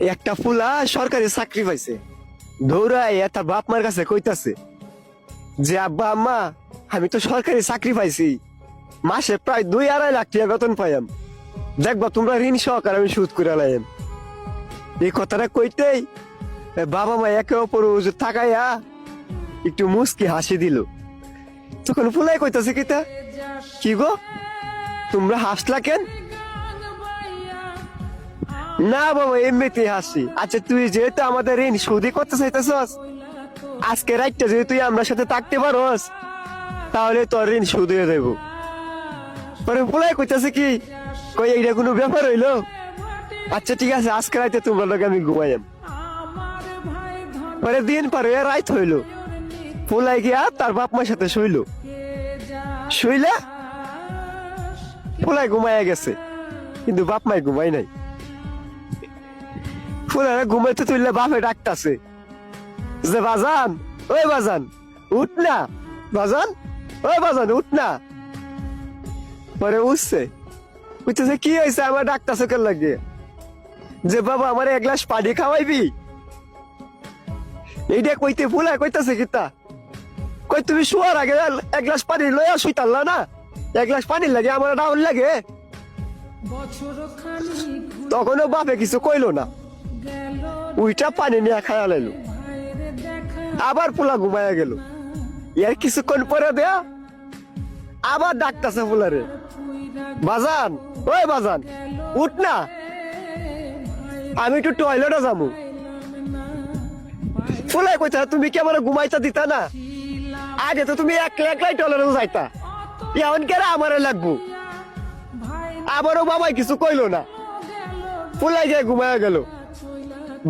একটা ফুলা সরকারি চাকরি পাইছে, দৌড়ায় তার বাপ মার কাছে কইতাছে যে আব্বা আম্মা আমি তো সরকারি চাকরি পাইছি, মাসে প্রায় 2-2.5 লাখ টাকা বেতন পাইম, দেখবা তোমরা ঋণ সহকারে আমি সুদ করে লাইম। এই কথাটা কইতেই বাবা মা একে অপর থাকাইয়া একটু মুস্কি হাসি দিল। তখন ফুলাই কইতাছে কিতা, কি গো তোমরা হাসলা কেন? না বাবা এমনিতেই হাসি। আচ্ছা তুই যেহেতু আমাদের ঋণ সুদই করতে চাইতেছস, আজকে রাইটটা যদি তুই আমরা সাথে থাকতে পারস তাহলে তোর ঋণ সুদ হয়ে যাইব। পরে ফুলাই কইতাছে কি, কই এইটা কোনো ব্যাপার হইলো? আচ্ছা ঠিক আছে আজকে রাইতে তোমরা লোক আমি ঘুমাইম। পরে দিন পার হয়ে রাইত হইলো, ফুলাই গিয়া তার বাপ মার সাথে শুইলো। শুইলা ফুলাই ঘুমাইয়া গেছে, কিন্তু বাপ মাই ঘুমাই নাই। ফুলারা ঘুমাইতে তুললে বাপে ডাকতাছে যে বাজান, ওই বাজান উঠ না, বাজান ওই বাজান উঠ না। পরে উঠছে, উঠতেছে কি হয়েছে আমার ডাকতাছে কেন লাগে? যে বাবা আমার 1 গ্লাস পানি খাওয়াইবি। এইটা কইতে ফুলা কইতাছে কিতা, কই তুমি শোয়ার আগে 1 গ্লাস পানি লইয়া শুইতাল্লা না, 1 গ্লাস পানি লাগে আমার ডাউন লাগে। তখনও বাপে কিছু কইলো না, উইটা পানি নিয়ে খায়া লাইলো। আবার পোলা ঘুমায়া গেল। এর কিছুক্ষণ পরে দেয়া আবার ডাকতাছে ফুলারে, বাজান ওই বাজান উঠ না, আমি একটু টয়লেটে যাবো। ফুলাই কইতা তুমি কি আমার ঘুমাইতা দিতা না? আগে তো তুমি একলাই টয়লেটে যাইতা, এখন কেন আমারে লাগবো? আবারও বাবাই কিছু কইলো না, ফুলাই গিয়ে ঘুমায়া গেল।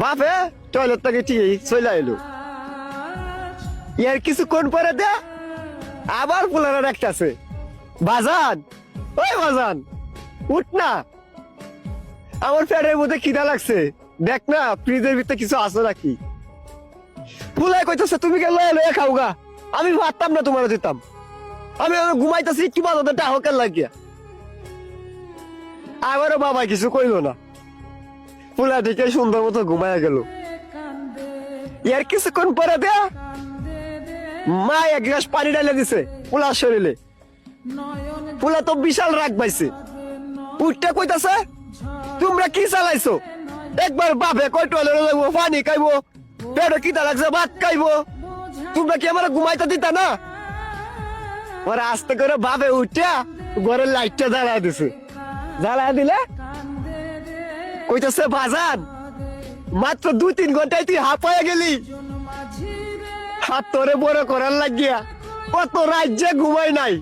বাপে টয়লেট থেকে ঠিক চলে এলো। এর কিছুক্ষণ পরে দে আবার ফুলারা ডাকতেছে, বাজান ওই বাজান উঠ না, আমার পেটের মধ্যে খিদা লাগছে, দেখ না ফ্রিজের ভিতরে কিছু আছে নাকি। ফুলাই কইতেছে তুমি কে লয়ে লয়ে খাও গা, আমি ভাবতাম না তোমার দিতাম, আমি ঘুমাইতেছি কি বাজাতে টাহকের লাগিয়া। আবারও বাবা কিছু কইলো না, ফুলা দিকে সুন্দর মতো ঘুমায়া গেল। এর কিছুক্ষণ পরে দে মা 1 গ্লাস পানি ঢালে দিছে ফুলার শরীরে। ফুলা তো বিশাল রাগ পাইছে, উঠটা কইতাছে তোমরা কি চালাইছো? একবার বাপে কই টয়লেটে যাইবো, পানি খাইবো, পেটে খিদা লাগছে ভাত খাইবো, তোমরা কি আমার ঘুমাইতে দিতা না? ওরা আস্তে করে বাপে উঠা ঘরের লাইটটা জ্বালায় দিছে। জ্বালায় দিলে কইতাছে বাজান মাত্র 2-3 ঘন্টায় তুই হাঁপায়া গেলি, হাত তোরে বড় করার লাগিয়া কত রাজ্যে ঘুমাই নাই,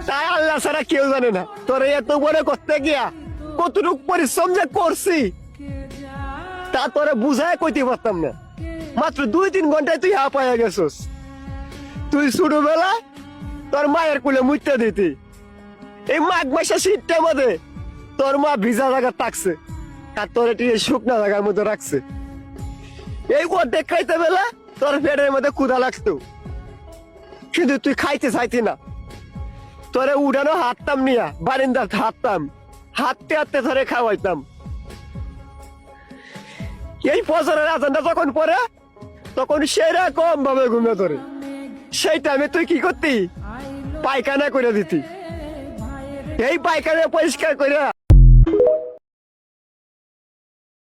তাই আল্লাহ ছাড়া কেউ জানে না তোরে এত বড় করতে গিয়া কতটুক পরিশ্রম যে করছি তা তোরে বুঝায় কইতে পারতাম না। মাত্র 2-3 ঘন্টায় তুই হাঁপায়া গেছস। তুই ছোটবেলা তোর মায়ের কুলে মুইতে দিতি, এই মাঘ মাসে শীতটার মধ্যে তোর মা ভিজা জায়গা থাকছে আর তোর এটি শুকনা জায়গার মধ্যে রাখছে। এই অর্ধেক খাইতে বেলা তোর পেটের মধ্যে ক্ষুধা লাগতো, কিন্তু তুই খাইতে চাইতি না। তোরে উড়ানো হাঁটতাম নিয়া বারিন্দার হাঁটতাম, হাঁটতে হাঁটতে ধরে খাওয়াইতাম। এই ফজরের আজানটা যখন পরে তখন সেরকম ভাবে ঘুমিয়ে ধরে, সেই টাইমে তুই কি করতি? পায়খানা করে দিতি। এই পায়খানা পরিষ্কার করে